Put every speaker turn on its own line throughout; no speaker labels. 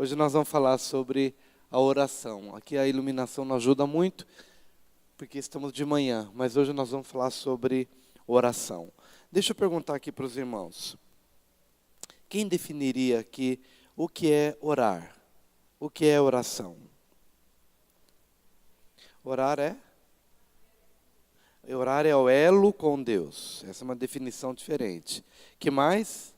Hoje nós vamos falar sobre a oração. Aqui a iluminação não ajuda muito, porque estamos de manhã, mas hoje nós vamos falar sobre oração. Deixa eu perguntar aqui para os irmãos. Quem definiria aqui o que é orar? O que é oração? Orar é? Orar é o elo com Deus. Essa é uma definição diferente. Que mais?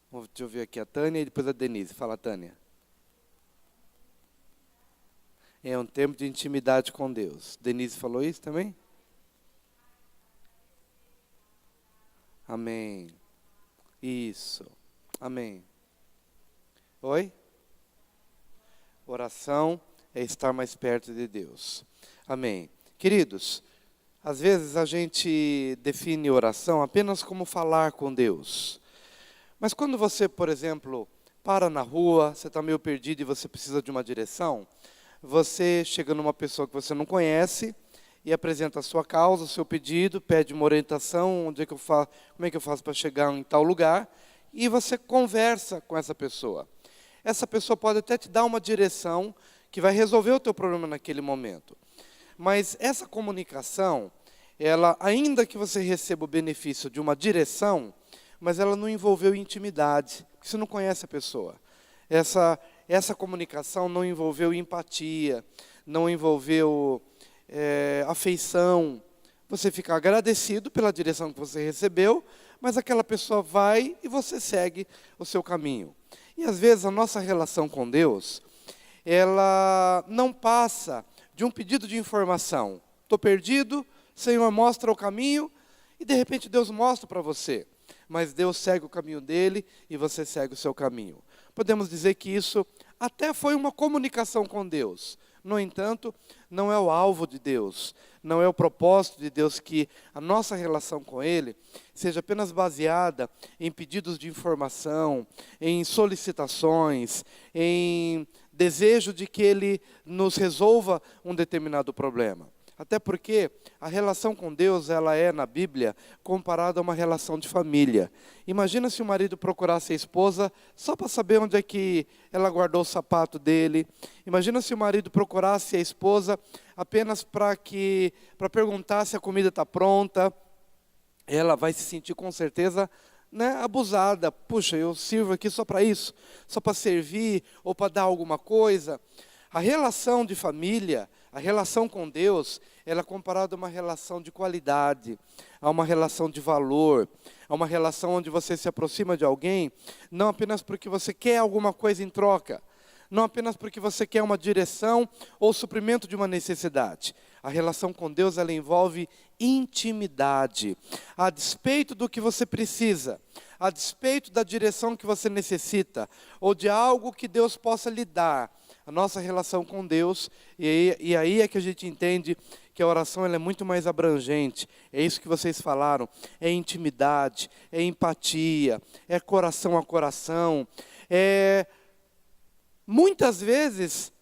Deixa eu ver aqui a Tânia e depois a Denise. Fala, Tânia. É um tempo de intimidade com Deus. Denise falou isso também? Amém. Isso. Amém. Oi? Oração é estar mais perto de Deus. Amém. Queridos, às vezes a gente define oração apenas como falar com Deus. Mas quando você, por exemplo, para na rua, você está meio perdido e você precisa de uma direção, você chega numa pessoa que você não conhece e apresenta a sua causa, o seu pedido, pede uma orientação, onde é que eu faço, como é que eu faço para chegar em tal lugar, e você conversa com essa pessoa. Essa pessoa pode até te dar uma direção que vai resolver o teu problema naquele momento. Mas essa comunicação, ela, ainda que você receba o benefício de uma direção, mas ela não envolveu intimidade, porque você não conhece a pessoa. Essa comunicação não envolveu empatia, não envolveu afeição. Você fica agradecido pela direção que você recebeu, mas aquela pessoa vai e você segue o seu caminho. E às vezes a nossa relação com Deus, ela não passa de um pedido de informação. Estou perdido, Senhor mostra o caminho, e de repente Deus mostra para você. Mas Deus segue o caminho dele e você segue o seu caminho. Podemos dizer que isso até foi uma comunicação com Deus. No entanto, não é o alvo de Deus, não é o propósito de Deus que a nossa relação com Ele seja apenas baseada em pedidos de informação, em solicitações, em desejo de que Ele nos resolva um determinado problema. Até porque a relação com Deus, ela é, na Bíblia, comparada a uma relação de família. Imagina se o marido procurasse a esposa só para saber onde é que ela guardou o sapato dele. Imagina se o marido procurasse a esposa apenas para perguntar se a comida está pronta. Ela vai se sentir com certeza abusada. Puxa, eu sirvo aqui só para isso, só para servir ou para dar alguma coisa. A relação de família, a relação com Deus, ela é comparada a uma relação de qualidade, a uma relação de valor, a uma relação onde você se aproxima de alguém, não apenas porque você quer alguma coisa em troca, não apenas porque você quer uma direção ou suprimento de uma necessidade. A relação com Deus, ela envolve intimidade. A despeito do que você precisa, a despeito da direção que você necessita, ou de algo que Deus possa lhe dar, a nossa relação com Deus, e aí é que a gente entende que a oração ela é muito mais abrangente. É isso que vocês falaram, é intimidade, é empatia, é coração a coração, muitas vezes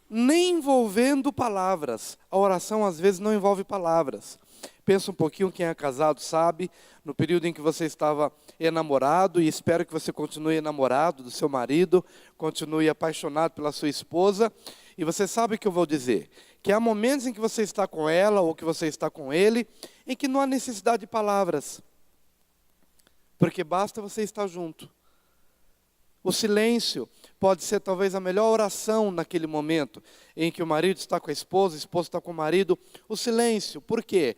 nem envolvendo palavras. A oração às vezes não envolve palavras. Pensa um pouquinho, quem é casado sabe, no período em que você estava enamorado, e espero que você continue enamorado do seu marido, continue apaixonado pela sua esposa, e você sabe o que eu vou dizer, que há momentos em que você está com ela, ou que você está com ele, em que não há necessidade de palavras, porque basta você estar junto. O silêncio pode ser talvez a melhor oração naquele momento, em que o marido está com a esposa está com o marido. O silêncio, por quê?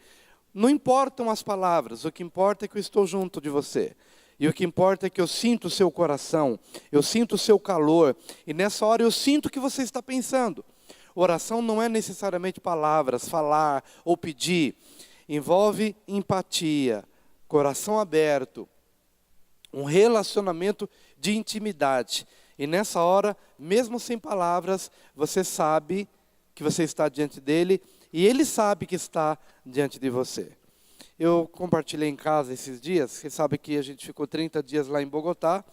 Não importam as palavras, o que importa é que eu estou junto de você. E o que importa é que eu sinto o seu coração, eu sinto o seu calor, e nessa hora eu sinto o que você está pensando. Oração não é necessariamente palavras, falar ou pedir. Envolve empatia, coração aberto, um relacionamento de intimidade. E nessa hora, mesmo sem palavras, você sabe que você está diante dele e ele sabe que está diante de você. Eu compartilhei em casa esses dias, você sabe que a gente ficou 30 dias lá em Bogotá,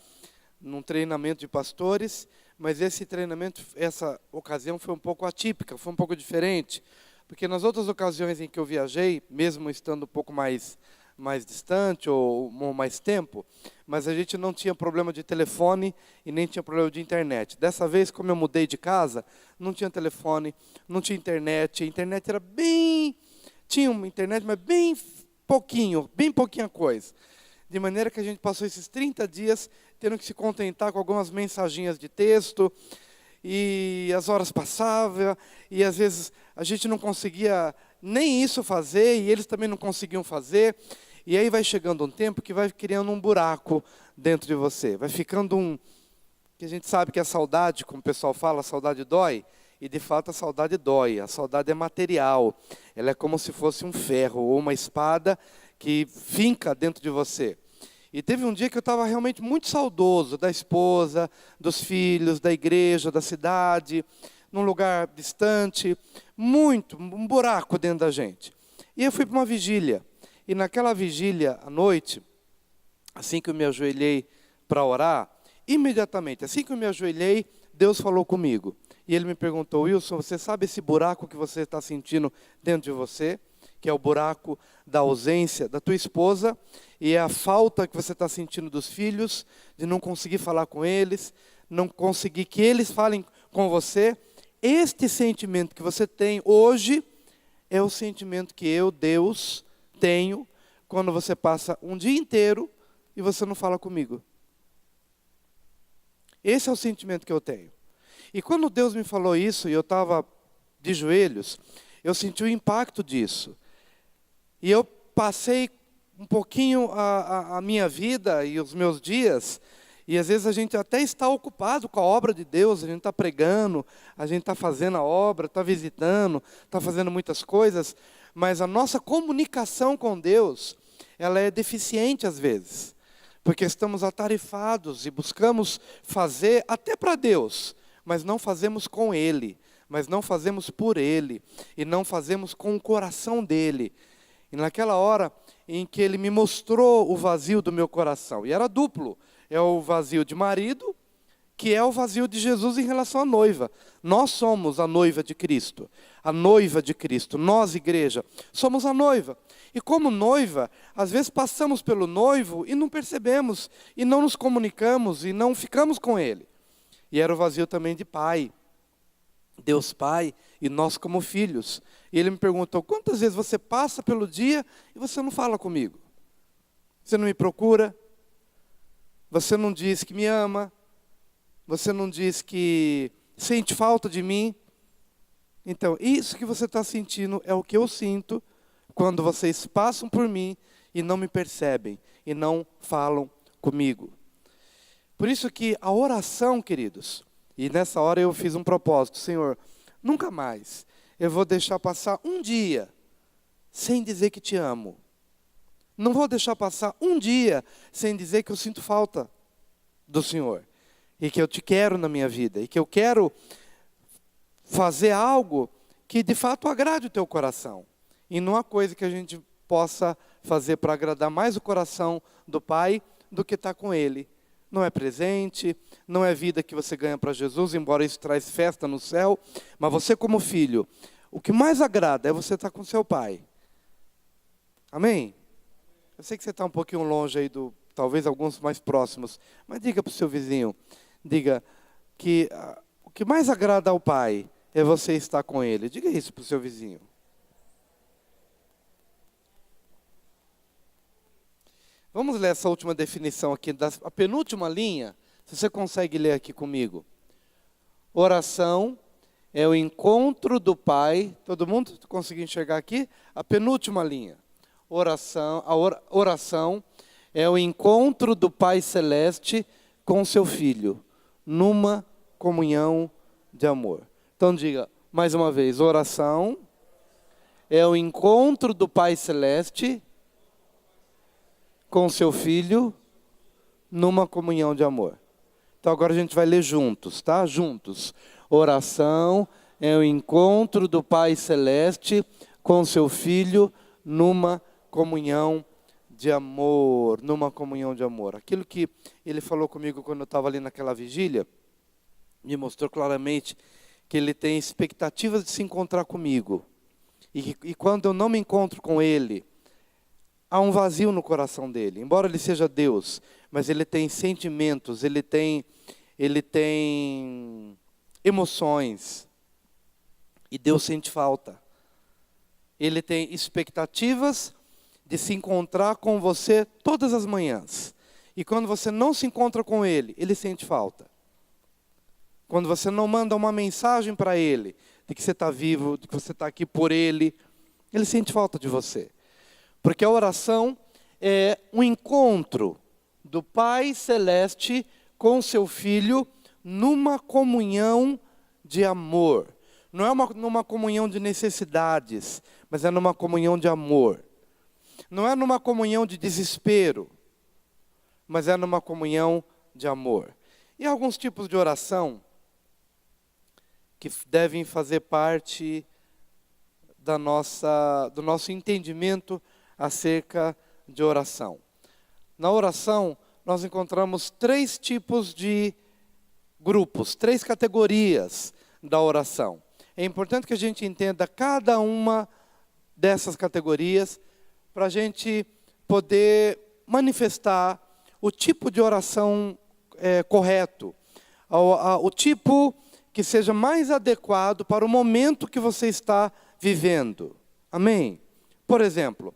num treinamento de pastores, mas esse treinamento, essa ocasião foi um pouco atípica, foi um pouco diferente, porque nas outras ocasiões em que eu viajei, mesmo estando um pouco mais mais distante ou mais tempo, mas a gente não tinha problema de telefone e nem tinha problema de internet. Dessa vez, como eu mudei de casa, não tinha telefone, não tinha internet. A internet era tinha uma internet, mas bem pouquinha coisa. De maneira que a gente passou esses 30 dias tendo que se contentar com algumas mensaginhas de texto, e as horas passavam, e às vezes a gente não conseguia nem isso fazer, e eles também não conseguiam fazer. E aí vai chegando um tempo que vai criando um buraco dentro de você. Vai ficando que a gente sabe que a saudade, como o pessoal fala, a saudade dói. E de fato a saudade dói. A saudade é material. Ela é como se fosse um ferro ou uma espada que finca dentro de você. E teve um dia que eu estava realmente muito saudoso da esposa, dos filhos, da igreja, da cidade, num lugar distante. Um buraco dentro da gente. E eu fui para uma vigília. E naquela vigília, à noite, assim que eu me ajoelhei para orar, imediatamente, assim que eu me ajoelhei, Deus falou comigo. E Ele me perguntou: Wilson, você sabe esse buraco que você está sentindo dentro de você? Que é o buraco da ausência da tua esposa, e é a falta que você está sentindo dos filhos, de não conseguir falar com eles, não conseguir que eles falem com você. Este sentimento que você tem hoje é o sentimento que eu, Deus, tenho quando você passa um dia inteiro e você não fala comigo. Esse é o sentimento que eu tenho. E quando Deus me falou isso, e eu estava de joelhos, eu senti o impacto disso. E eu passei um pouquinho a minha vida e os meus dias, e às vezes a gente até está ocupado com a obra de Deus, a gente está pregando, a gente está fazendo a obra, está visitando, está fazendo muitas coisas, mas a nossa comunicação com Deus, ela é deficiente às vezes, porque estamos atarefados e buscamos fazer até para Deus, mas não fazemos com Ele, mas não fazemos por Ele, e não fazemos com o coração dEle. E naquela hora em que Ele me mostrou o vazio do meu coração, e era duplo, é o vazio de marido, que é o vazio de Jesus em relação à noiva. Nós somos a noiva de Cristo. A noiva de Cristo. Nós, igreja, somos a noiva. E como noiva, às vezes passamos pelo noivo e não percebemos, e não nos comunicamos, e não ficamos com ele. E era o vazio também de pai. Deus Pai e nós como filhos. E ele me perguntou: quantas vezes você passa pelo dia e você não fala comigo? Você não me procura? Você não diz que me ama? Você não diz que sente falta de mim? Então, isso que você está sentindo é o que eu sinto quando vocês passam por mim e não me percebem e não falam comigo. Por isso que a oração, queridos, e nessa hora eu fiz um propósito: Senhor, nunca mais eu vou deixar passar um dia sem dizer que te amo. Não vou deixar passar um dia sem dizer que eu sinto falta do Senhor. E que eu te quero na minha vida. E que eu quero fazer algo que de fato agrade o teu coração. E não há coisa que a gente possa fazer para agradar mais o coração do Pai do que estar com Ele. Não é presente, não é vida que você ganha para Jesus, embora isso traz festa no céu. Mas você como filho, o que mais agrada é você estar com seu Pai. Amém? Eu sei que você está um pouquinho longe aí talvez alguns mais próximos, mas diga para o seu vizinho, diga que o que mais agrada ao Pai é você estar com Ele. Diga isso para o seu vizinho. Vamos ler essa última definição aqui, a penúltima linha, se você consegue ler aqui comigo. Oração é o encontro do Pai, todo mundo conseguiu enxergar aqui? A penúltima linha. Oração é o encontro do Pai Celeste com seu Filho, numa comunhão de amor. Então diga, mais uma vez, oração é o encontro do Pai Celeste com seu Filho, numa comunhão de amor. Então agora a gente vai ler juntos, tá? Juntos. Oração é o encontro do Pai Celeste com seu Filho, numa comunhão de amor, numa comunhão de amor. Aquilo que ele falou comigo quando eu estava ali naquela vigília, me mostrou claramente que ele tem expectativas de se encontrar comigo. E quando eu não me encontro com ele, há um vazio no coração dele. Embora ele seja Deus, mas ele tem sentimentos, ele tem emoções. E Deus sente falta. Ele tem expectativas de se encontrar com você todas as manhãs. E quando você não se encontra com ele, ele sente falta. Quando você não manda uma mensagem para ele, de que você está vivo, de que você está aqui por ele, ele sente falta de você. Porque a oração é um encontro do Pai Celeste com seu Filho numa comunhão de amor. Não é numa comunhão de necessidades, mas é numa comunhão de amor. Não é numa comunhão de desespero, mas é numa comunhão de amor. E alguns tipos de oração que devem fazer parte do nosso entendimento acerca de oração. Na oração, nós encontramos 3 tipos de grupos, 3 categorias da oração. É importante que a gente entenda cada uma dessas categorias para a gente poder manifestar o tipo de oração correto, o tipo que seja mais adequado para o momento que você está vivendo. Amém? Por exemplo,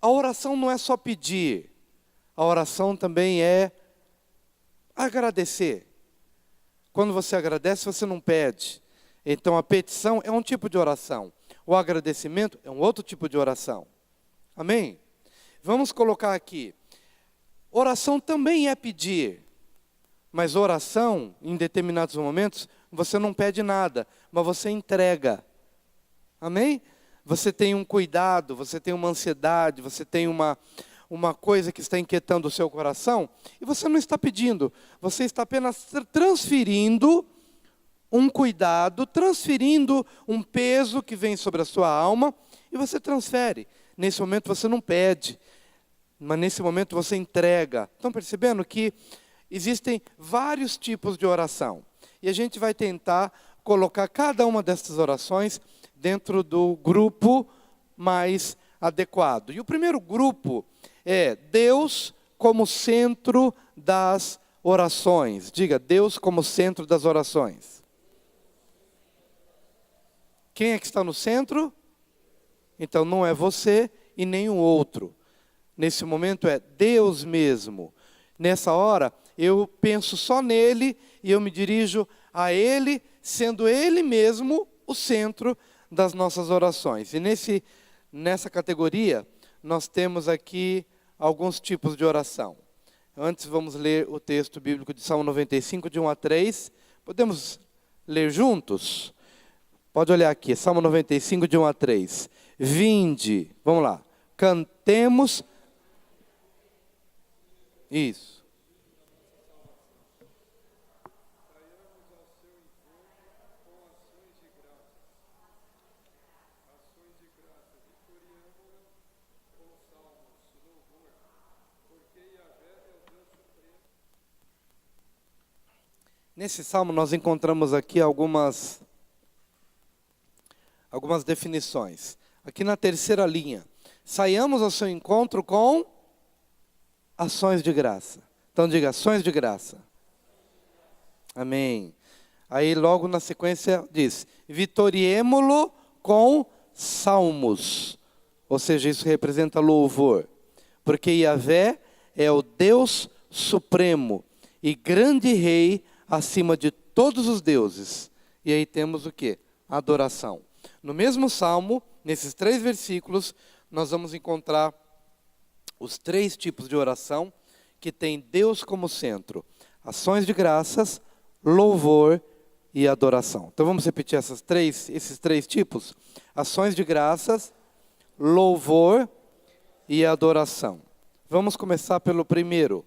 a oração não é só pedir, a oração também é agradecer. Quando você agradece, você não pede. Então a petição é um tipo de oração. O agradecimento é um outro tipo de oração. Amém? Vamos colocar aqui. Oração também é pedir. Mas oração, em determinados momentos, você não pede nada, mas você entrega. Amém? Você tem um cuidado, você tem uma ansiedade, você tem uma coisa que está inquietando o seu coração, e você não está pedindo, você está apenas transferindo um cuidado, transferindo um peso que vem sobre a sua alma, e você transfere. Nesse momento você não pede, mas nesse momento você entrega. Estão percebendo que existem vários tipos de oração. E a gente vai tentar colocar cada uma dessas orações dentro do grupo mais adequado. E o primeiro grupo é Deus como centro das orações. Diga, Deus como centro das orações. Quem é que está no centro? Então não é você e nem o outro. Nesse momento é Deus mesmo. Nessa hora, eu penso só nele e eu me dirijo a ele, sendo ele mesmo o centro das nossas orações. E nessa categoria, nós temos aqui alguns tipos de oração. Antes vamos ler o texto bíblico de Salmo 95, de 1 a 3. Podemos ler juntos? Pode olhar aqui, Salmo 95, de 1 a 3. Vinde, vamos lá, cantemos. Isso. Nesse salmo nós encontramos aqui algumas definições. Aqui na terceira linha, saiamos ao seu encontro com ações de graça. Então diga, ações de graça. Amém. Aí logo na sequência diz, vitoriemo-lo com salmos. Ou seja, isso representa louvor. Porque Yahvé é o Deus supremo e grande rei acima de todos os deuses. E aí temos o quê? Adoração. No mesmo salmo, nesses 3 versículos, nós vamos encontrar os 3 tipos de oração que tem Deus como centro. Ações de graças, louvor e adoração. Então vamos repetir esses três tipos? Ações de graças, louvor e adoração. Vamos começar pelo primeiro.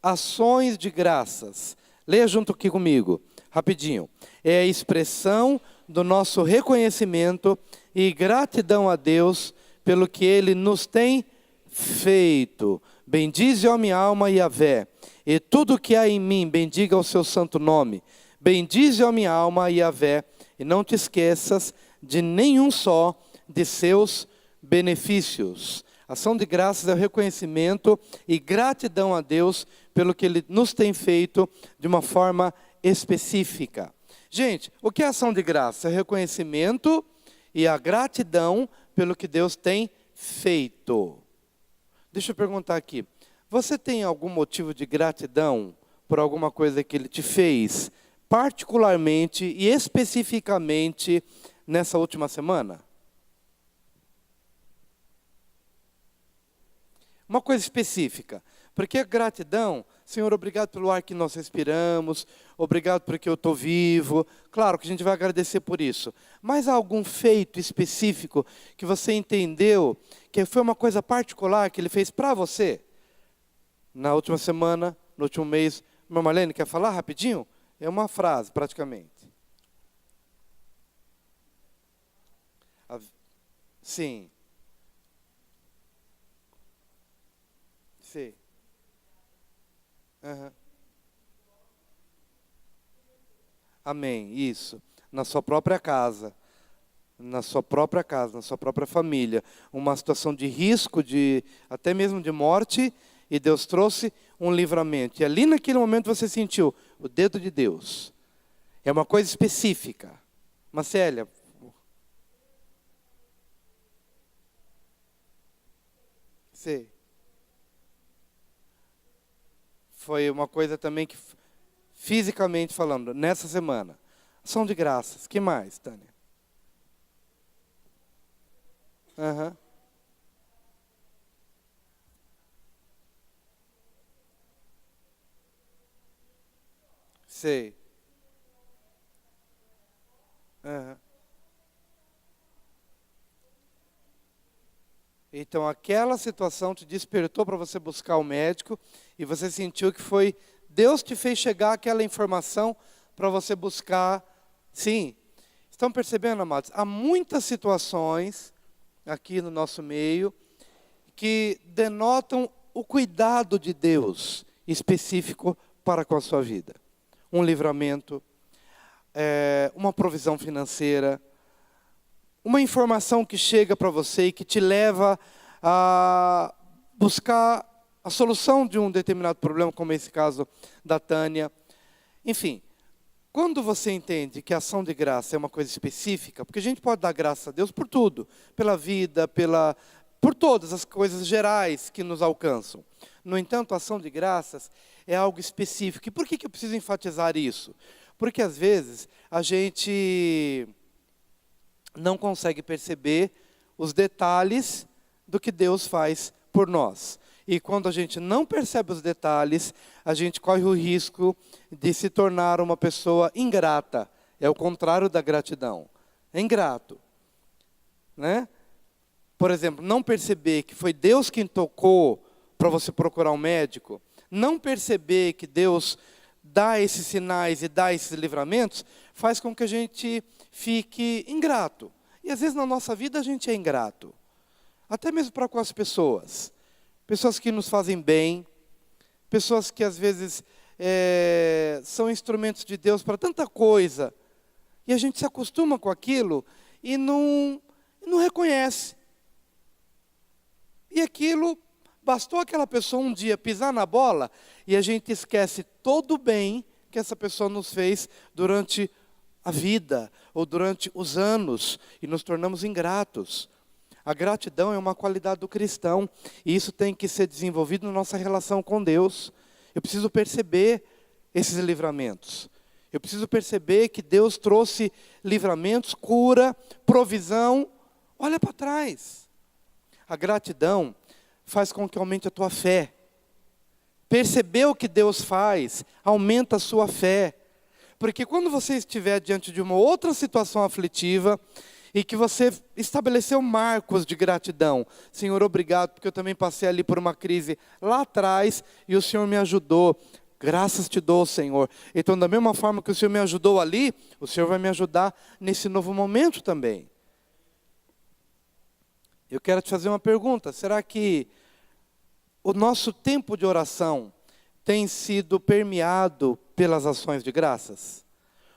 Ações de graças. Leia junto aqui comigo, rapidinho. É a expressão do nosso reconhecimento e gratidão a Deus pelo que Ele nos tem feito. Bendize, ó minha alma, Yahvé, e tudo que há em mim, bendiga o seu santo nome. Bendize, ó minha alma, Yahvé, e não te esqueças de nenhum só de seus benefícios. Ação de graças é o reconhecimento e gratidão a Deus pelo que Ele nos tem feito de uma forma específica. Gente, o que é ação de graça? É reconhecimento e a gratidão pelo que Deus tem feito. Deixa eu perguntar aqui. Você tem algum motivo de gratidão por alguma coisa que Ele te fez, particularmente e especificamente nessa última semana? Uma coisa específica. Porque a gratidão, Senhor, obrigado pelo ar que nós respiramos, obrigado porque eu estou vivo. Claro que a gente vai agradecer por isso. Mas há algum feito específico que você entendeu que foi uma coisa particular que Ele fez para você? Na última semana, no último mês. Irmã Marlene, quer falar rapidinho? É uma frase, praticamente. Sim. Sim. Uhum. Amém, isso. Na sua própria casa. Na sua própria casa, na sua própria família. Uma situação de risco, até mesmo de morte, e Deus trouxe um livramento. E ali naquele momento você sentiu o dedo de Deus. É uma coisa específica. Marcélia. Sei. Foi uma coisa também que, fisicamente falando, nessa semana. Ação de graças. Que mais, Tânia? Aham. Sei. Aham. Então, aquela situação te despertou para você buscar o médico e você sentiu que foi Deus te fez chegar aquela informação para você buscar. Sim. Estão percebendo, amados? Há muitas situações aqui no nosso meio que denotam o cuidado de Deus específico para com a sua vida. Um livramento, uma provisão financeira, uma informação que chega para você e que te leva a buscar a solução de um determinado problema, como esse caso da Tânia. Enfim, quando você entende que a ação de graça é uma coisa específica, porque a gente pode dar graça a Deus por tudo, pela vida, por todas as coisas gerais que nos alcançam. No entanto, a ação de graças é algo específico. E por que eu preciso enfatizar isso? Porque às vezes a gente não consegue perceber os detalhes do que Deus faz por nós. E quando a gente não percebe os detalhes, a gente corre o risco de se tornar uma pessoa ingrata. É o contrário da gratidão. É ingrato. Né? Por exemplo, não perceber que foi Deus quem tocou para você procurar um médico, não perceber que Deus dá esses sinais e dá esses livramentos, faz com que a gente fique ingrato. E às vezes na nossa vida a gente é ingrato. Até mesmo para com as pessoas. Pessoas que nos fazem bem, pessoas que às vezes são instrumentos de Deus para tanta coisa. E a gente se acostuma com aquilo e não reconhece. E aquilo, bastou aquela pessoa um dia pisar na bola e a gente esquece todo o bem que essa pessoa nos fez durante a vida ou durante os anos e nos tornamos ingratos. A gratidão é uma qualidade do cristão e isso tem que ser desenvolvido na nossa relação com Deus. Eu preciso perceber esses livramentos. Eu preciso perceber que Deus trouxe livramentos, cura, provisão. Olha para trás. A gratidão faz com que aumente a tua fé. Perceber o que Deus faz, aumenta a sua fé. Porque quando você estiver diante de uma outra situação aflitiva, e que você estabeleceu marcos de gratidão. Senhor, obrigado, porque eu também passei ali por uma crise lá atrás, e o Senhor me ajudou. Graças te dou, Senhor. Então, da mesma forma que o Senhor me ajudou ali, o Senhor vai me ajudar nesse novo momento também. Eu quero te fazer uma pergunta. Será que o nosso tempo de oração tem sido permeado pelas ações de graças?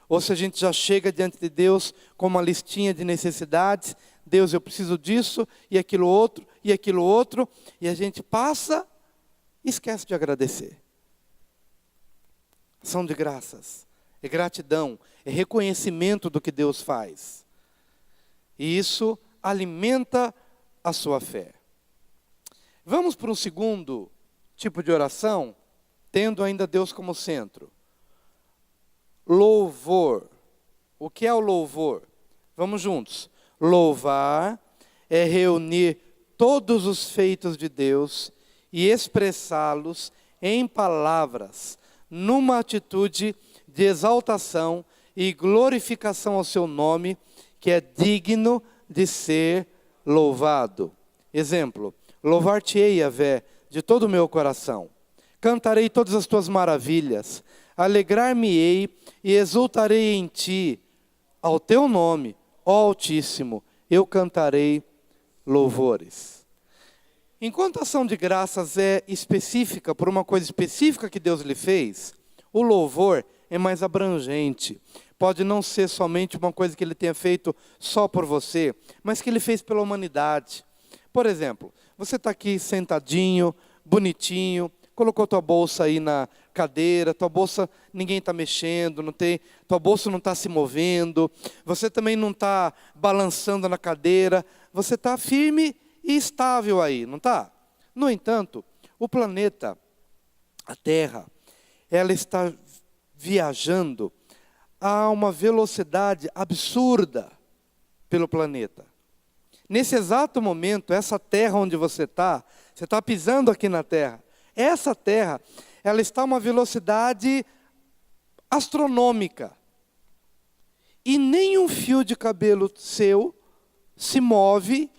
Ou se a gente já chega diante de Deus com uma listinha de necessidades, Deus, eu preciso disso e aquilo outro, e aquilo outro, e a gente passa e esquece de agradecer. Ação de graças, é gratidão, é reconhecimento do que Deus faz. E isso alimenta a sua fé. Vamos para um segundo tipo de oração, tendo ainda Deus como centro. Louvor. O que é o louvor? Vamos juntos. Louvar é reunir todos os feitos de Deus e expressá-los em palavras, numa atitude de exaltação e glorificação ao seu nome, que é digno de ser louvado. Exemplo: louvar-te-ei, Yahvé, de todo o meu coração. Cantarei todas as tuas maravilhas. Alegrar-me-ei e exultarei em ti. Ao teu nome, ó Altíssimo, eu cantarei louvores. Enquanto a ação de graças é específica por uma coisa específica que Deus lhe fez, o louvor é mais abrangente. Pode não ser somente uma coisa que Ele tenha feito só por você, mas que Ele fez pela humanidade. Por exemplo, você está aqui sentadinho, bonitinho, colocou tua bolsa aí na cadeira, tua bolsa ninguém está mexendo, tua bolsa não está se movendo, você também não está balançando na cadeira, você está firme e estável aí, não está? No entanto, o planeta, a Terra, ela está viajando a uma velocidade absurda pelo planeta. Nesse exato momento, essa Terra onde você está pisando aqui na Terra, essa Terra, ela está a uma velocidade astronômica. E nenhum fio de cabelo seu se move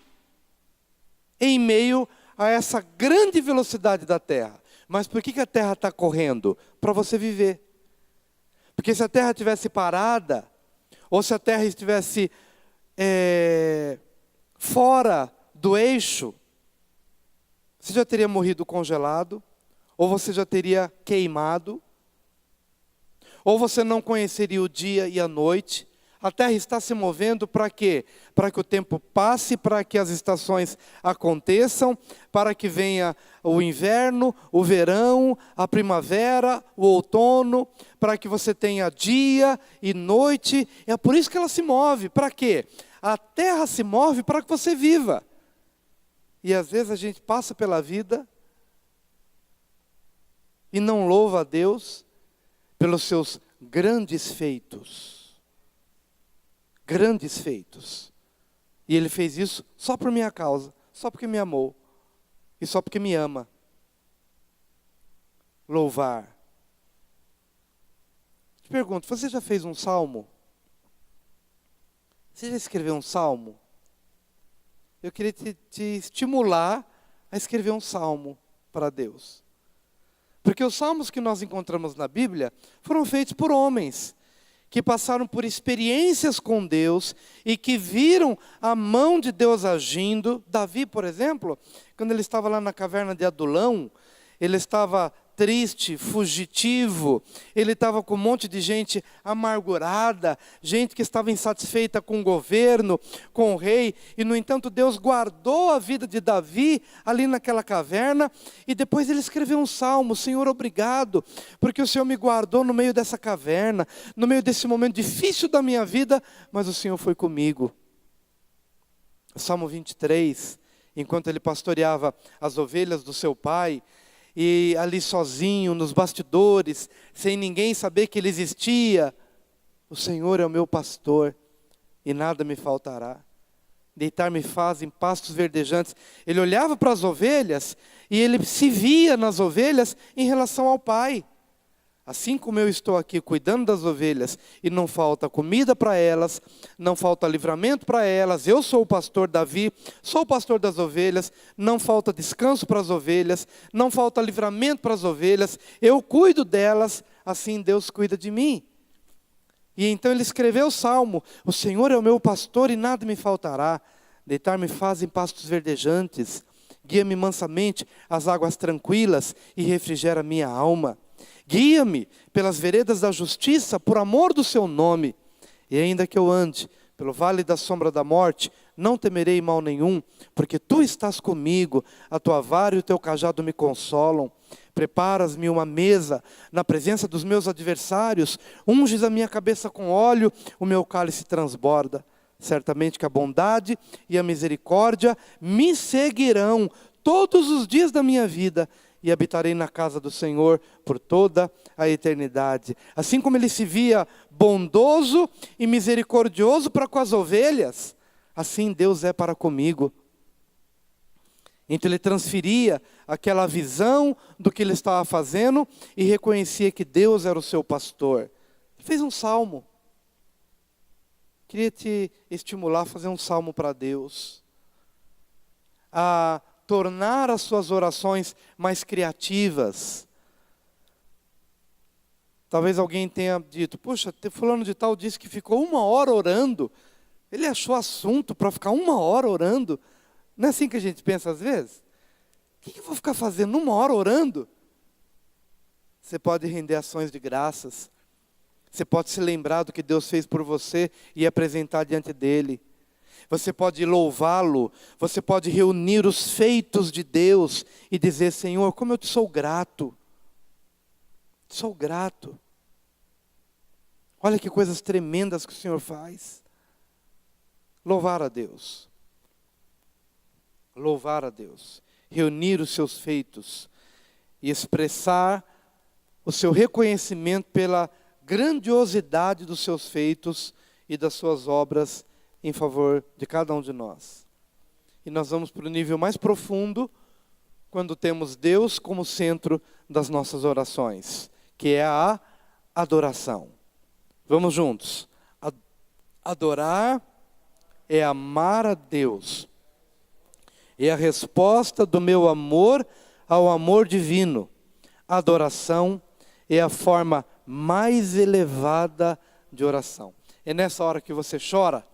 em meio a essa grande velocidade da Terra. Mas por que a Terra está correndo? Para você viver. Porque se a Terra estivesse parada, ou se a Terra estivesse fora do eixo, você já teria morrido congelado, ou você já teria queimado, ou você não conheceria o dia e a noite. A Terra está se movendo para quê? Para que o tempo passe, para que as estações aconteçam, para que venha o inverno, o verão, a primavera, o outono, para que você tenha dia e noite. É por isso que ela se move. Para quê? A Terra se move para que você viva. E às vezes a gente passa pela vida e não louva a Deus pelos seus grandes feitos. Grandes feitos. E Ele fez isso só por minha causa, só porque me amou e só porque me ama. Louvar. Te pergunto, você já fez um salmo? Você já escreveu um salmo? Eu queria te estimular a escrever um salmo para Deus. Porque os salmos que nós encontramos na Bíblia foram feitos por homens que passaram por experiências com Deus e que viram a mão de Deus agindo. Davi, por exemplo, quando ele estava lá na caverna de Adulão, ele estava triste, fugitivo, ele estava com um monte de gente amargurada, gente que estava insatisfeita com o governo, com o rei, e no entanto Deus guardou a vida de Davi ali naquela caverna, e depois ele escreveu um salmo: Senhor, obrigado, porque o Senhor me guardou no meio dessa caverna, no meio desse momento difícil da minha vida, mas o Senhor foi comigo. O Salmo 23, enquanto ele pastoreava as ovelhas do seu pai, e ali sozinho, nos bastidores, sem ninguém saber que ele existia, o Senhor é o meu pastor, e nada me faltará. Deitar-me faz em pastos verdejantes. Ele olhava para as ovelhas, e ele se via nas ovelhas em relação ao Pai. Assim como eu estou aqui cuidando das ovelhas, e não falta comida para elas, não falta livramento para elas, eu sou o pastor Davi, sou o pastor das ovelhas, não falta descanso para as ovelhas, não falta livramento para as ovelhas, eu cuido delas, assim Deus cuida de mim. E então ele escreveu o salmo: o Senhor é o meu pastor e nada me faltará, deitar-me faz em pastos verdejantes, guia-me mansamente às águas tranquilas e refrigera minha alma. Guia-me pelas veredas da justiça, por amor do seu nome. E ainda que eu ande pelo vale da sombra da morte, não temerei mal nenhum, porque tu estás comigo, a tua vara e o teu cajado me consolam. Preparas-me uma mesa na presença dos meus adversários, unges a minha cabeça com óleo, o meu cálice transborda. Certamente que a bondade e a misericórdia me seguirão todos os dias da minha vida, e habitarei na casa do Senhor por toda a eternidade. Assim como ele se via bondoso e misericordioso para com as ovelhas, assim Deus é para comigo. Então ele transferia aquela visão do que ele estava fazendo e reconhecia que Deus era o seu pastor. Ele fez um salmo. Queria te estimular a fazer um salmo para Deus, a tornar as suas orações mais criativas. Talvez alguém tenha dito, puxa, fulano de tal disse que ficou 1 hora orando. Ele achou assunto para ficar 1 hora orando. Não é assim que a gente pensa às vezes? O que eu vou ficar fazendo 1 hora orando? Você pode render ações de graças. Você pode se lembrar do que Deus fez por você e apresentar diante dele. Você pode louvá-lo, você pode reunir os feitos de Deus e dizer, Senhor, como eu te sou grato. Sou grato. Olha que coisas tremendas que o Senhor faz. Louvar a Deus. Louvar a Deus. Reunir os seus feitos e expressar o seu reconhecimento pela grandiosidade dos seus feitos e das suas obras em favor de cada um de nós. E nós vamos para o nível mais profundo, quando temos Deus como centro das nossas orações, que é a adoração. Vamos juntos. Adorar é amar a Deus. É a resposta do meu amor ao amor divino. A adoração é a forma mais elevada de oração. É nessa hora que você chora.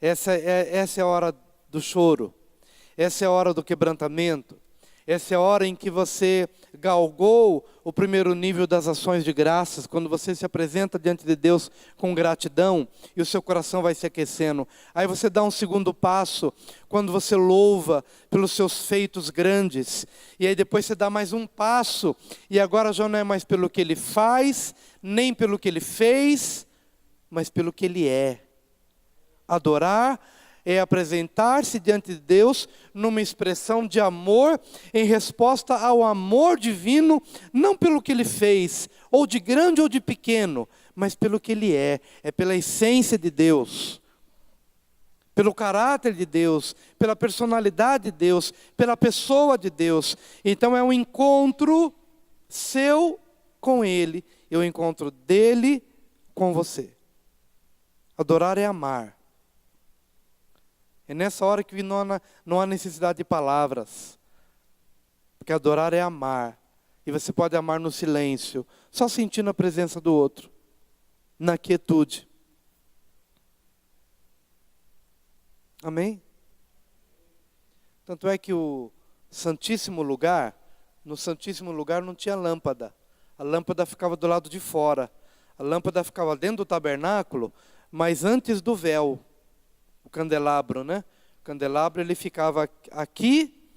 Essa é a hora do choro. Essa é a hora do quebrantamento. Essa é a hora em que você galgou o primeiro nível das ações de graças, quando você se apresenta diante de Deus com gratidão e o seu coração vai se aquecendo. Aí você dá um segundo passo, quando você louva pelos seus feitos grandes. E aí depois você dá mais um passo, e agora já não é mais pelo que Ele faz, nem pelo que Ele fez, mas pelo que Ele é. Adorar é apresentar-se diante de Deus numa expressão de amor, em resposta ao amor divino, não pelo que Ele fez, ou de grande ou de pequeno, mas pelo que Ele é pela essência de Deus, pelo caráter de Deus, pela personalidade de Deus, pela pessoa de Deus. Então é um encontro seu com Ele, e o encontro dele com você. Adorar é amar. É nessa hora que não há necessidade de palavras. Porque adorar é amar. E você pode amar no silêncio, só sentindo a presença do outro, na quietude. Amém? Tanto é que o Santíssimo Lugar, no Santíssimo Lugar não tinha lâmpada. A lâmpada ficava do lado de fora. A lâmpada ficava dentro do tabernáculo, mas antes do véu. O candelabro, né? O candelabro, ele ficava aqui,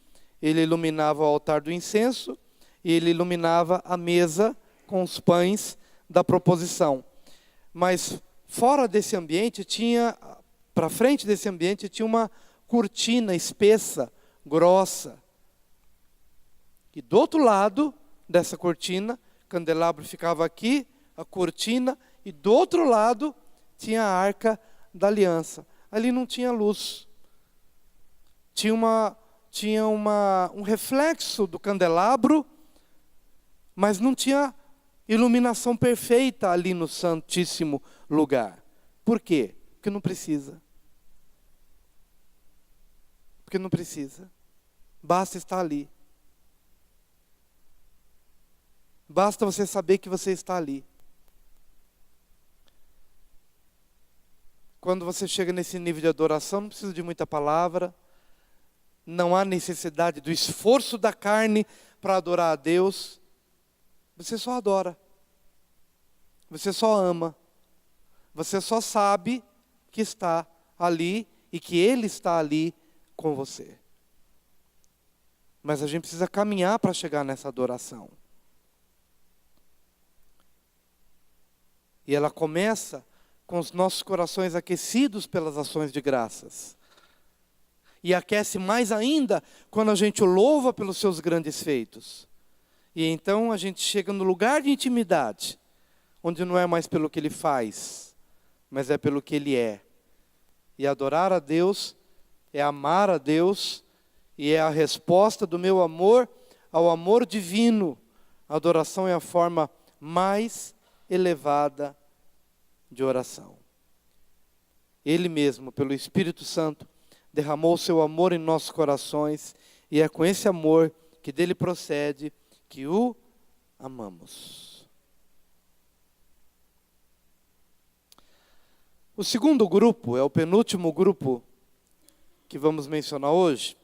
ele iluminava o altar do incenso, e ele iluminava a mesa com os pães da proposição. Mas fora desse ambiente tinha, para frente desse ambiente, tinha uma cortina espessa, grossa. E do outro lado dessa cortina, o candelabro ficava aqui, a cortina, e do outro lado tinha a arca da aliança. Ali não tinha luz. Tinha um reflexo do candelabro, mas não tinha iluminação perfeita ali no Santíssimo Lugar. Por quê? Porque não precisa. Porque não precisa. Basta estar ali. Basta você saber que você está ali. Quando você chega nesse nível de adoração, não precisa de muita palavra. Não há necessidade do esforço da carne para adorar a Deus. Você só adora. Você só ama. Você só sabe que está ali e que Ele está ali com você. Mas a gente precisa caminhar para chegar nessa adoração. E ela começa com os nossos corações aquecidos pelas ações de graças. E aquece mais ainda quando a gente o louva pelos seus grandes feitos. E então a gente chega no lugar de intimidade, onde não é mais pelo que Ele faz, mas é pelo que Ele é. E adorar a Deus é amar a Deus, e é a resposta do meu amor ao amor divino. A adoração é a forma mais elevada de oração. Ele mesmo, pelo Espírito Santo, derramou o seu amor em nossos corações, e é com esse amor que dele procede que o amamos. O segundo grupo, é o penúltimo grupo que vamos mencionar hoje,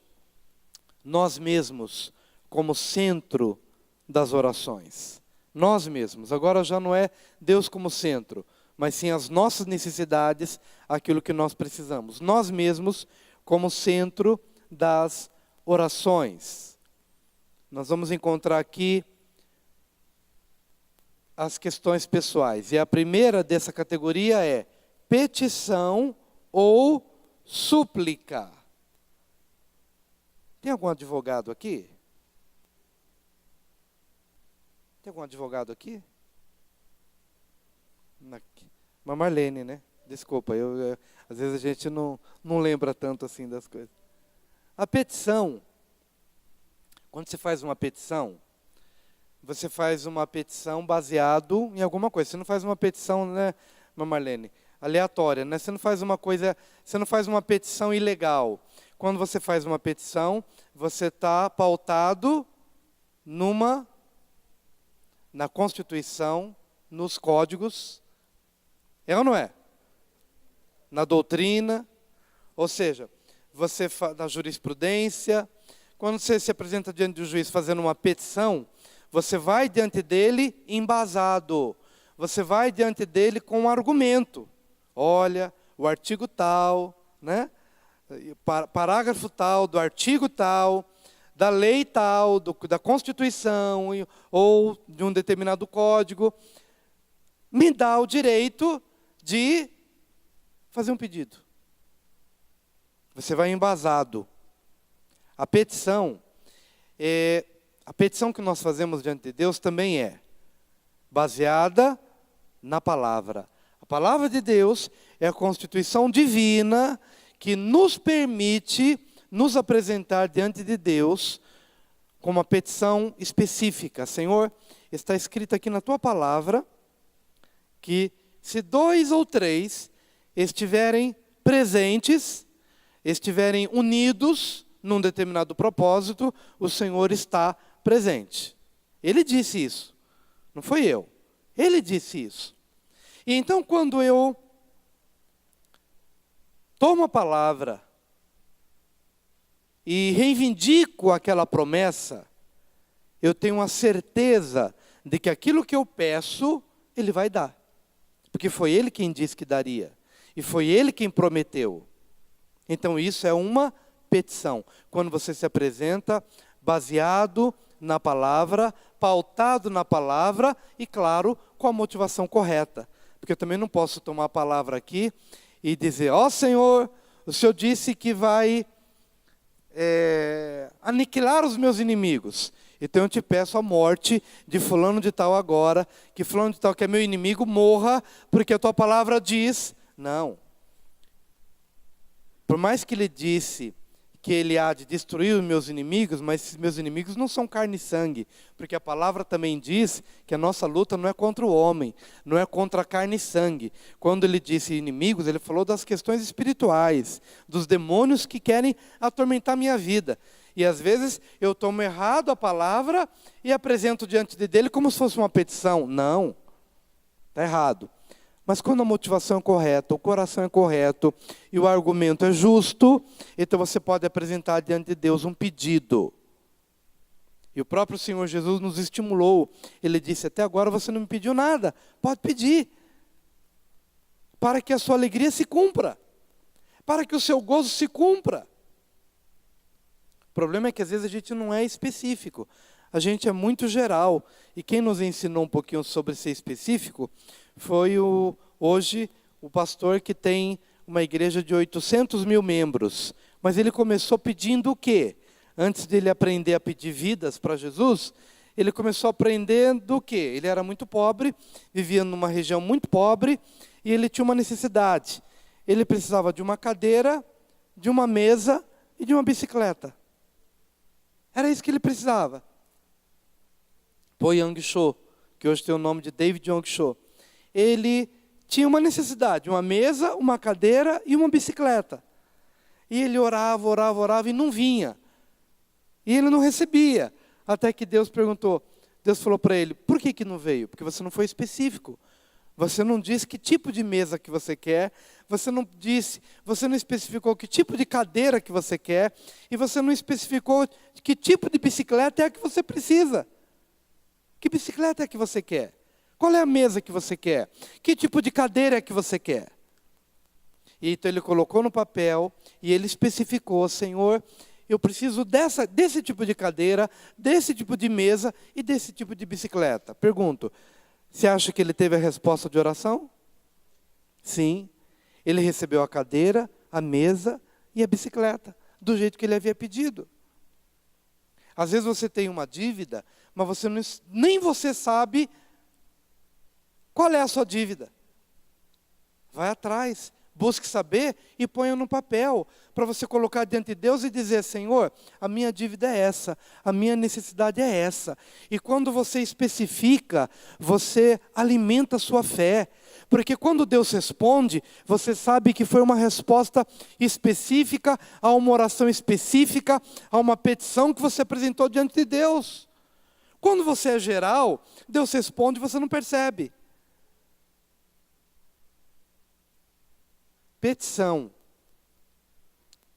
nós mesmos como centro das orações. Nós mesmos, agora já não é Deus como centro, mas sim as nossas necessidades, aquilo que nós precisamos. Nós mesmos como centro das orações. Nós vamos encontrar aqui as questões pessoais. E a primeira dessa categoria é petição ou súplica. Tem algum advogado aqui? Tem algum advogado aqui? Uma Marlene, né? Desculpa, às vezes a gente não lembra tanto assim das coisas. A petição, quando você faz uma petição, você faz uma petição baseado em alguma coisa. Você não faz uma petição, né, Marlene, aleatória, né? Você não faz uma petição ilegal. Quando você faz uma petição, você está pautado na Constituição, nos códigos, é ou não é? Na doutrina, ou seja, na jurisprudência. Quando você se apresenta diante do juiz fazendo uma petição, você vai diante dele embasado, você vai diante dele com um argumento. Olha, o artigo tal, né? Parágrafo tal, do artigo tal, da lei tal, da Constituição ou de um determinado código, me dá o direito de fazer um pedido. Você vai embasado. A petição que nós fazemos diante de Deus também é baseada na palavra. A palavra de Deus é a Constituição divina que nos permite nos apresentar diante de Deus com uma petição específica. Senhor, está escrito aqui na tua palavra que se 2 ou 3 estiverem presentes, estiverem unidos num determinado propósito, o Senhor está presente. Ele disse isso, não foi eu. Ele disse isso. E então quando eu tomo a palavra e reivindico aquela promessa, eu tenho a certeza de que aquilo que eu peço, Ele vai dar. Porque foi Ele quem disse que daria. E foi Ele quem prometeu. Então isso é uma petição. Quando você se apresenta baseado na palavra, pautado na palavra e, claro, com a motivação correta. Porque eu também não posso tomar a palavra aqui e dizer, ó Senhor, o Senhor disse que vai aniquilar os meus inimigos. Então eu te peço a morte de fulano de tal agora, que fulano de tal que é meu inimigo morra, porque a tua palavra diz. Não. Por mais que ele disse que ele há de destruir os meus inimigos, mas esses meus inimigos não são carne e sangue, porque a palavra também diz que a nossa luta não é contra o homem, não é contra a carne e sangue. Quando ele disse inimigos, ele falou das questões espirituais, dos demônios que querem atormentar a minha vida. E às vezes eu tomo errado a palavra e apresento diante dele como se fosse uma petição. Não, está errado. Mas quando a motivação é correta, o coração é correto e o argumento é justo, então você pode apresentar diante de Deus um pedido. E o próprio Senhor Jesus nos estimulou. Ele disse, até agora você não me pediu nada, pode pedir, para que a sua alegria se cumpra. para que o seu gozo se cumpra. O problema é que às vezes a gente não é específico, a gente é muito geral. E quem nos ensinou um pouquinho sobre ser específico foi hoje o pastor que tem uma igreja de 800 mil membros. Mas ele começou pedindo o quê? Antes dele aprender a pedir vidas para Jesus, ele começou aprendendo o quê? Ele era muito pobre, vivia numa região muito pobre, e ele tinha uma necessidade. Ele precisava de uma cadeira, de uma mesa e de uma bicicleta. Era isso que ele precisava. Po Yang Cho, que hoje tem o nome de David Yong Cho, ele tinha uma necessidade, uma mesa, uma cadeira e uma bicicleta. E ele orava, orava, orava e não vinha. E ele não recebia. Até que Deus perguntou, Deus falou para ele, por que não veio? Porque você não foi específico. Você não disse que tipo de mesa que você quer, você não especificou que tipo de cadeira que você quer, e você não especificou que tipo de bicicleta é a que você precisa. Que bicicleta é que você quer? Qual é a mesa que você quer? Que tipo de cadeira é que você quer? E então ele colocou no papel e ele especificou, Senhor, eu preciso desse tipo de cadeira, desse tipo de mesa e desse tipo de bicicleta. Pergunto, você acha que ele teve a resposta de oração? Sim. Ele recebeu a cadeira, a mesa e a bicicleta, do jeito que ele havia pedido. Às vezes você tem uma dívida, mas nem você sabe qual é a sua dívida. Vai atrás, busque saber e ponha no papel, para você colocar diante de Deus e dizer, Senhor, a minha dívida é essa, a minha necessidade é essa. E quando você especifica, você alimenta a sua fé. Porque quando Deus responde, você sabe que foi uma resposta específica, a uma oração específica, a uma petição que você apresentou diante de Deus. Quando você é geral, Deus responde e você não percebe. Petição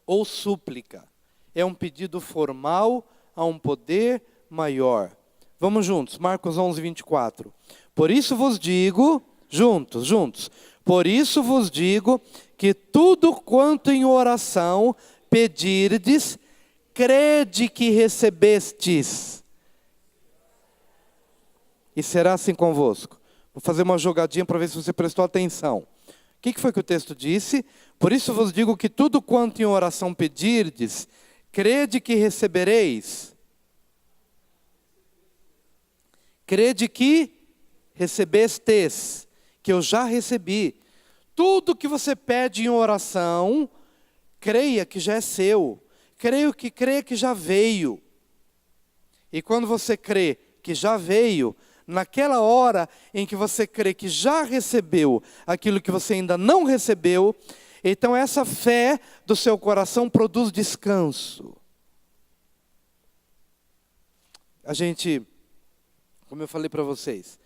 ou súplica é um pedido formal a um poder maior. Vamos juntos, Marcos 11, 24. Por isso vos digo, juntos. Por isso vos digo que tudo quanto em oração pedirdes, crede que recebestes. E será assim convosco. Vou fazer uma jogadinha para ver se você prestou atenção. O que foi que o texto disse? Por isso vos digo que tudo quanto em oração pedirdes, crede que recebereis. Crede que recebestes, que eu já recebi. Tudo que você pede em oração, creia que já é seu. Creia que já veio. E quando você crê que já veio, naquela hora em que você crê que já recebeu aquilo que você ainda não recebeu, então essa fé do seu coração produz descanso. A gente, como eu falei para vocês,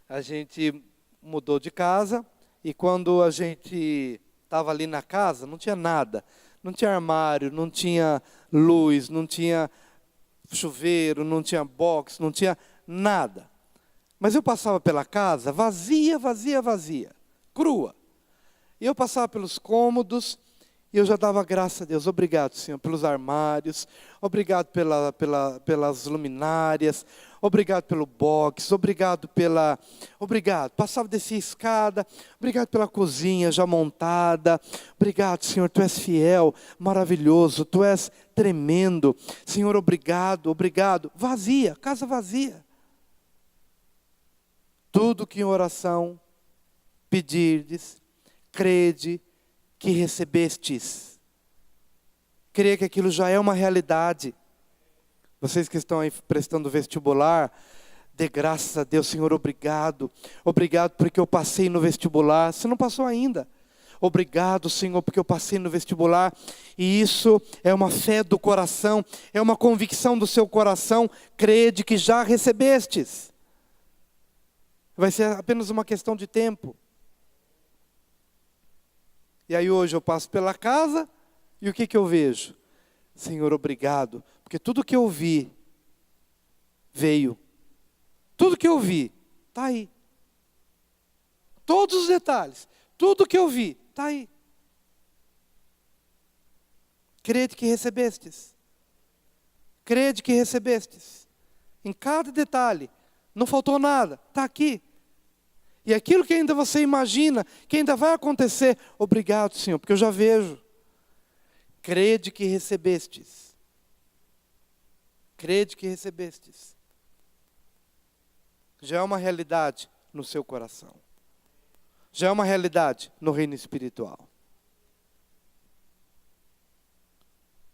a gente mudou de casa e quando a gente estava ali na casa, não tinha nada. Não tinha armário, não tinha luz, não tinha chuveiro, não tinha box, não tinha nada. Mas eu passava pela casa vazia, crua. E eu passava pelos cômodos e eu já dava graças a Deus. Obrigado, Senhor, pelos armários. Obrigado pelas luminárias. Obrigado pelo box. Obrigado. Passava, descia a escada. Obrigado pela cozinha já montada. Obrigado, Senhor, Tu és fiel, maravilhoso. Tu és tremendo. Senhor, obrigado. Vazia, casa vazia. Tudo que em oração pedirdes, crede que recebestes. Creia que aquilo já é uma realidade. Vocês que estão aí prestando vestibular, dê graças a Deus, Senhor, obrigado. Obrigado porque eu passei no vestibular. Você não passou ainda. Obrigado, Senhor, porque eu passei no vestibular. E isso é uma fé do coração, é uma convicção do seu coração. Crede que já recebestes. Vai ser apenas uma questão de tempo. E aí hoje eu passo pela casa e o que eu vejo? Senhor, obrigado, porque tudo que eu vi veio. Tudo que eu vi está aí. Todos os detalhes, tudo que eu vi está aí. Crede que recebestes. Crede que recebestes. Em cada detalhe. Não faltou nada. Está aqui. E aquilo que ainda você imagina, que ainda vai acontecer, obrigado, Senhor, porque eu já vejo. Crede que recebestes. Crede que recebestes. Já é uma realidade no seu coração. Já é uma realidade no reino espiritual.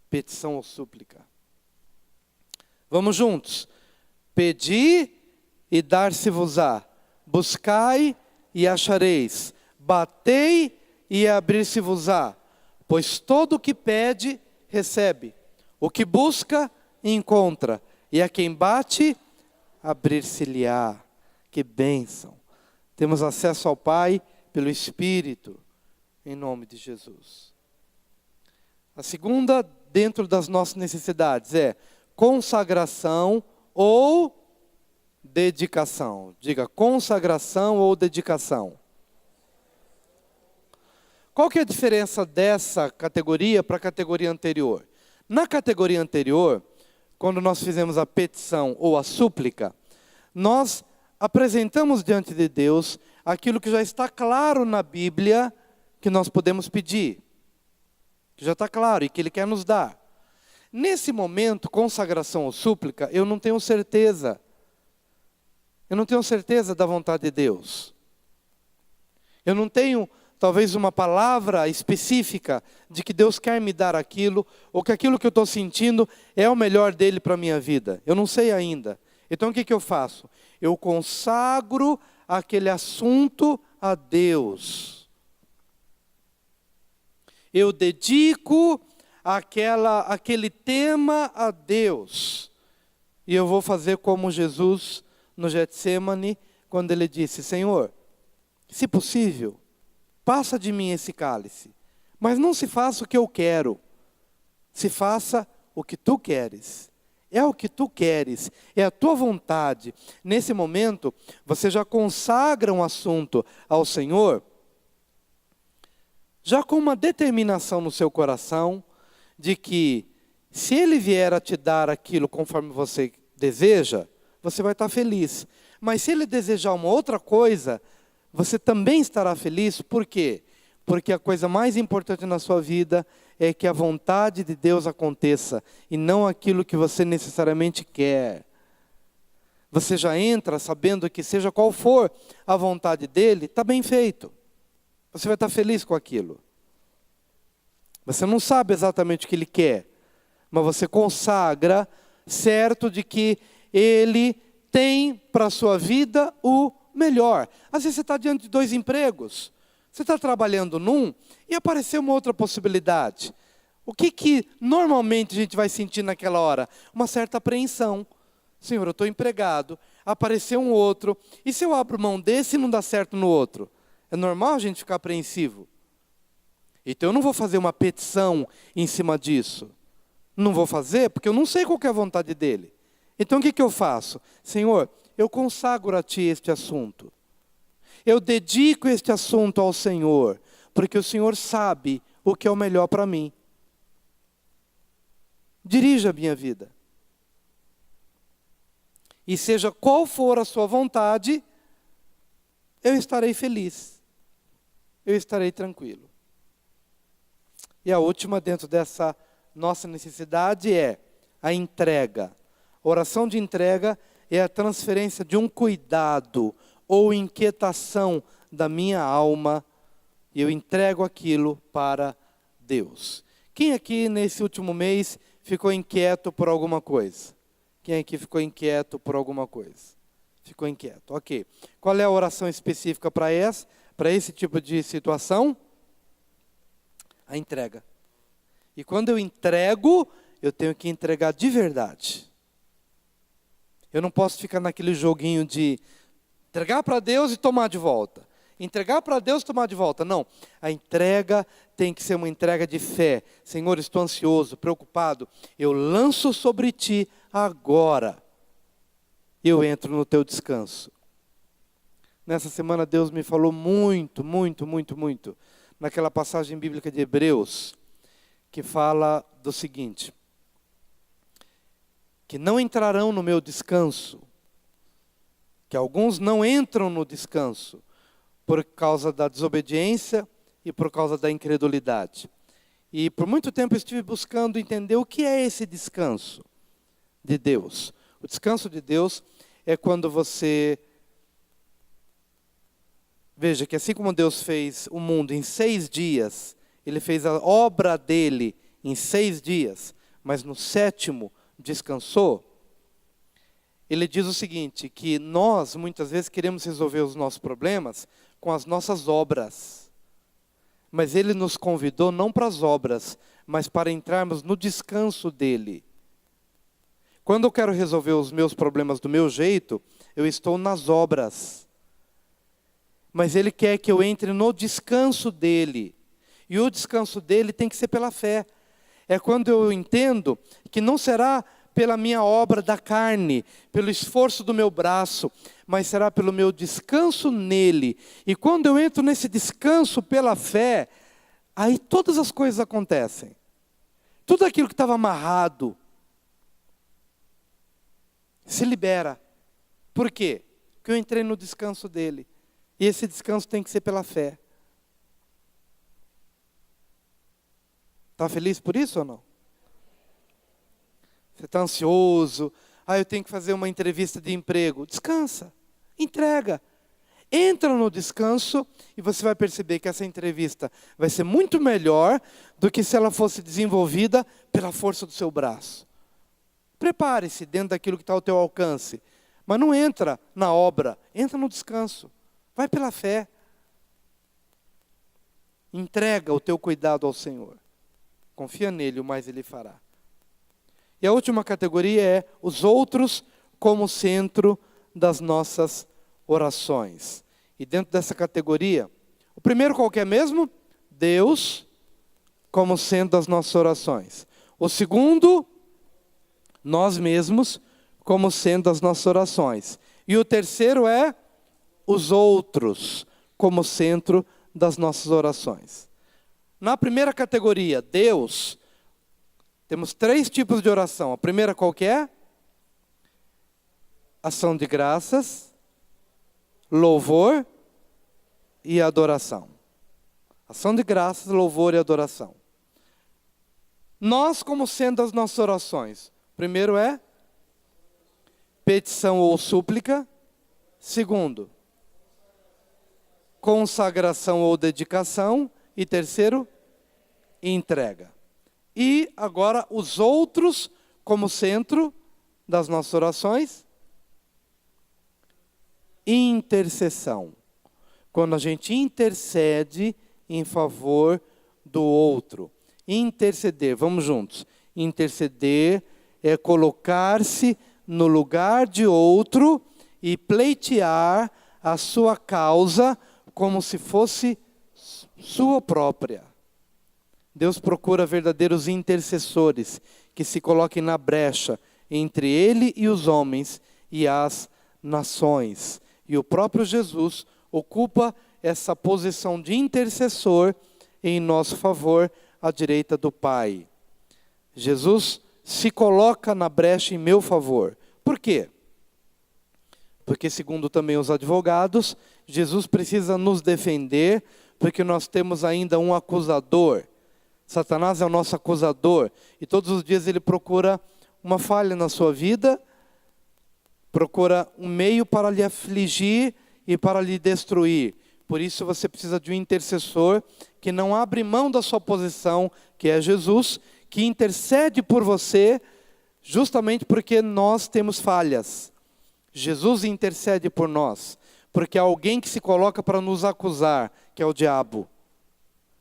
Petição ou súplica. Vamos juntos. Pedi e dar-se-vos-á. Buscai e achareis. Batei e abrir-se-vos-á. Pois todo o que pede, recebe. O que busca, encontra. E a quem bate, abrir-se-lhe-á. Que bênção. Temos acesso ao Pai pelo Espírito, em nome de Jesus. A segunda, dentro das nossas necessidades, é consagração ou dedicação. Diga, consagração ou dedicação. Qual que é a diferença dessa categoria para a categoria anterior? Na categoria anterior, quando nós fizemos a petição ou a súplica, nós apresentamos diante de Deus aquilo que já está claro na Bíblia que nós podemos pedir. Que já está claro e que Ele quer nos dar. Nesse momento, consagração ou súplica, eu não tenho certeza. Eu não tenho certeza da vontade de Deus. Eu não tenho, talvez, uma palavra específica de que Deus quer me dar aquilo, ou que aquilo que eu estou sentindo é o melhor dele para a minha vida. Eu não sei ainda. Então o que eu faço? Eu consagro aquele assunto a Deus. Eu dedico aquele tema a Deus. E eu vou fazer como Jesus no Getsêmani, quando ele disse, Senhor, se possível, passa de mim esse cálice, mas não se faça o que eu quero, se faça o que tu queres. É o que tu queres, é a tua vontade. Nesse momento, você já consagra um assunto ao Senhor, já com uma determinação no seu coração, de que se Ele vier a te dar aquilo conforme você deseja, você vai estar feliz. Mas se Ele desejar uma outra coisa, você também estará feliz. Por quê? Porque a coisa mais importante na sua vida é que a vontade de Deus aconteça e não aquilo que você necessariamente quer. Você já entra sabendo que seja qual for a vontade dEle, está bem feito. Você vai estar feliz com aquilo. Você não sabe exatamente o que Ele quer, mas você consagra certo de que Ele tem para a sua vida o melhor. Às vezes você está diante de 2 empregos. Você está trabalhando num e apareceu uma outra possibilidade. O que normalmente a gente vai sentir naquela hora? Uma certa apreensão. Senhor, eu estou empregado, apareceu um outro. E se eu abro mão desse e não dá certo no outro? É normal a gente ficar apreensivo. Então eu não vou fazer uma petição em cima disso. Não vou fazer porque eu não sei qual que é a vontade dEle. Então o que eu faço? Senhor, eu consagro a Ti este assunto. Eu dedico este assunto ao Senhor, porque o Senhor sabe o que é o melhor para mim. Dirija a minha vida. E seja qual for a sua vontade, eu estarei feliz. Eu estarei tranquilo. E a última dentro dessa nossa necessidade é a entrega. A oração de entrega é a transferência de um cuidado ou inquietação da minha alma, e eu entrego aquilo para Deus. Quem aqui nesse último mês ficou inquieto por alguma coisa? Quem aqui ficou inquieto por alguma coisa? Ficou inquieto, ok. Qual é a oração específica para esse tipo de situação? A entrega. E quando eu entrego, eu tenho que entregar de verdade. Eu não posso ficar naquele joguinho de entregar para Deus e tomar de volta. Entregar para Deus e tomar de volta. Não. A entrega tem que ser uma entrega de fé. Senhor, estou ansioso, preocupado. Eu lanço sobre Ti agora. Eu entro no Teu descanso. Nessa semana Deus me falou muito naquela passagem bíblica de Hebreus, que fala do seguinte: que não entrarão no meu descanso, que alguns não entram no descanso por causa da desobediência e por causa da incredulidade. E por muito tempo eu estive buscando entender o que é esse descanso de Deus. O descanso de Deus é quando você... Veja que assim como Deus fez o mundo em 6 dias, Ele fez a obra dele em 6 dias, mas no 7º descansou. Ele diz o seguinte, que nós muitas vezes queremos resolver os nossos problemas com as nossas obras. Mas Ele nos convidou não para as obras, mas para entrarmos no descanso dEle. Quando eu quero resolver os meus problemas do meu jeito, eu estou nas obras. Mas Ele quer que eu entre no descanso dEle. E o descanso dEle tem que ser pela fé. É quando eu entendo que não será pela minha obra da carne, pelo esforço do meu braço, mas será pelo meu descanso nele. E quando eu entro nesse descanso pela fé, aí todas as coisas acontecem. Tudo aquilo que estava amarrado se libera. Por quê? Porque eu entrei no descanso dele. E esse descanso tem que ser pela fé. Está feliz por isso ou não? Você está ansioso, eu tenho que fazer uma entrevista de emprego. Descansa, entrega. Entra no descanso e você vai perceber que essa entrevista vai ser muito melhor do que se ela fosse desenvolvida pela força do seu braço. Prepare-se dentro daquilo que está ao teu alcance. Mas não entra na obra, entra no descanso. Vai pela fé. Entrega o teu cuidado ao Senhor. Confia nele, o mais Ele fará. E a última categoria é os outros como centro das nossas orações. E dentro dessa categoria, o primeiro qual que é mesmo? Deus como centro das nossas orações. O segundo, nós mesmos como centro das nossas orações. E o terceiro é os outros como centro das nossas orações. Na primeira categoria, Deus, temos 3 tipos de oração. A primeira qual que é? Ação de graças, louvor e adoração. Ação de graças, louvor e adoração. Nós como sendo as nossas orações. Primeiro é petição ou súplica. Segundo, consagração ou dedicação. E terceiro, entrega. E agora os outros como centro das nossas orações. Intercessão. Quando a gente intercede em favor do outro. Interceder, vamos juntos. Interceder é colocar-se no lugar de outro e pleitear a sua causa como se fosse sua própria. Deus procura verdadeiros intercessores que se coloquem na brecha entre Ele e os homens e as nações. E o próprio Jesus ocupa essa posição de intercessor em nosso favor à direita do Pai. Jesus se coloca na brecha em meu favor. Por quê? Porque, segundo também os advogados, Jesus precisa nos defender, porque nós temos ainda um acusador. Satanás é o nosso acusador, e todos os dias ele procura uma falha na sua vida, procura um meio para lhe afligir e para lhe destruir. Por isso você precisa de um intercessor que não abre mão da sua posição, que é Jesus, que intercede por você, justamente porque nós temos falhas. Jesus intercede por nós, porque há alguém que se coloca para nos acusar, que é o diabo.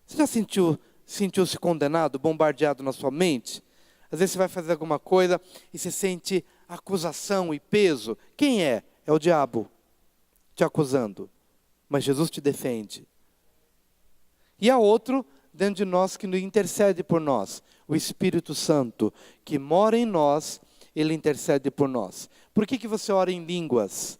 Você já sentiu-se condenado, bombardeado na sua mente? Às vezes você vai fazer alguma coisa e você sente acusação e peso. Quem é? É o diabo te acusando. Mas Jesus te defende. E há outro dentro de nós que intercede por nós. O Espírito Santo, que mora em nós, ele intercede por nós. Por que você ora em línguas?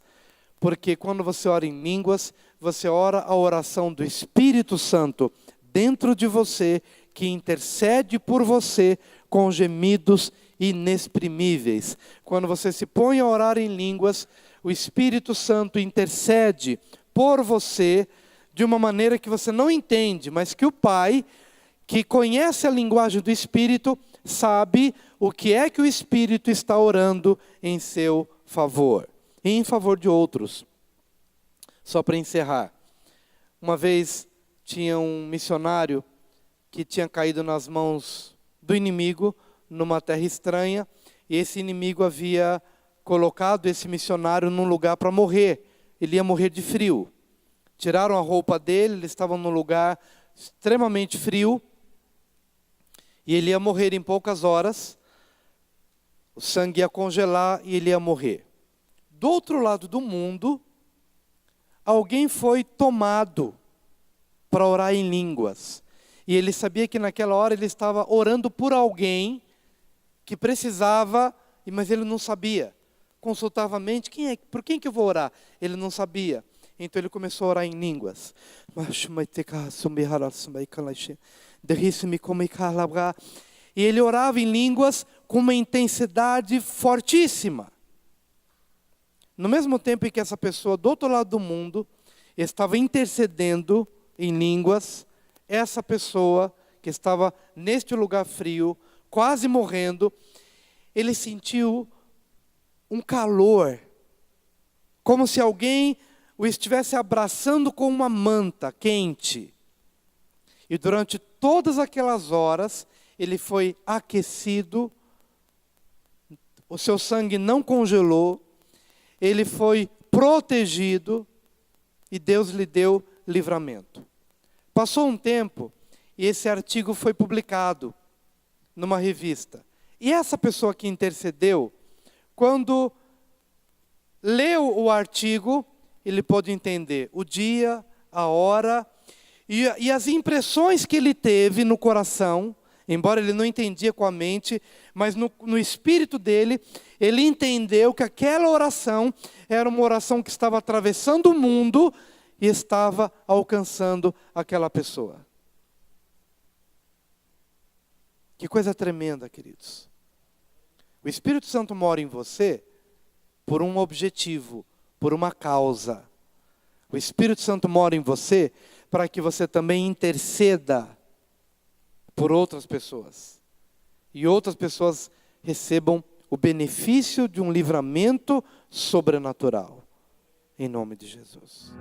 Porque quando você ora em línguas, você ora a oração do Espírito Santo dentro de você, que intercede por você com gemidos inexprimíveis. Quando você se põe a orar em línguas, o Espírito Santo intercede por você de uma maneira que você não entende, mas que o Pai, que conhece a linguagem do Espírito, sabe o que é que o Espírito está orando em seu favor e em favor de outros. Só para encerrar, uma vez tinha um missionário que tinha caído nas mãos do inimigo numa terra estranha, e esse inimigo havia colocado esse missionário num lugar para morrer. Ele ia morrer de frio. Tiraram a roupa dele, ele estava num lugar extremamente frio, e ele ia morrer em poucas horas. O sangue ia congelar e ele ia morrer. Do outro lado do mundo, alguém foi tomado para orar em línguas. E ele sabia que naquela hora ele estava orando por alguém que precisava, mas ele não sabia. Consultava a mente, por quem que eu vou orar? Ele não sabia. Então ele começou a orar em línguas. E ele orava em línguas com uma intensidade fortíssima. No mesmo tempo em que essa pessoa do outro lado do mundo estava intercedendo em línguas, essa pessoa que estava neste lugar frio, quase morrendo, ele sentiu um calor, como se alguém o estivesse abraçando com uma manta quente. E durante todas aquelas horas, ele foi aquecido, o seu sangue não congelou, ele foi protegido e Deus lhe deu livramento. Passou um tempo e esse artigo foi publicado numa revista. E essa pessoa que intercedeu, quando leu o artigo, ele pôde entender o dia, a hora e as impressões que ele teve no coração, embora ele não entendia com a mente, mas no espírito dele, ele entendeu que aquela oração era uma oração que estava atravessando o mundo e estava alcançando aquela pessoa. Que coisa tremenda, queridos. O Espírito Santo mora em você por um objetivo, por uma causa. O Espírito Santo mora em você para que você também interceda por outras pessoas. E outras pessoas recebam o benefício de um livramento sobrenatural. Em nome de Jesus.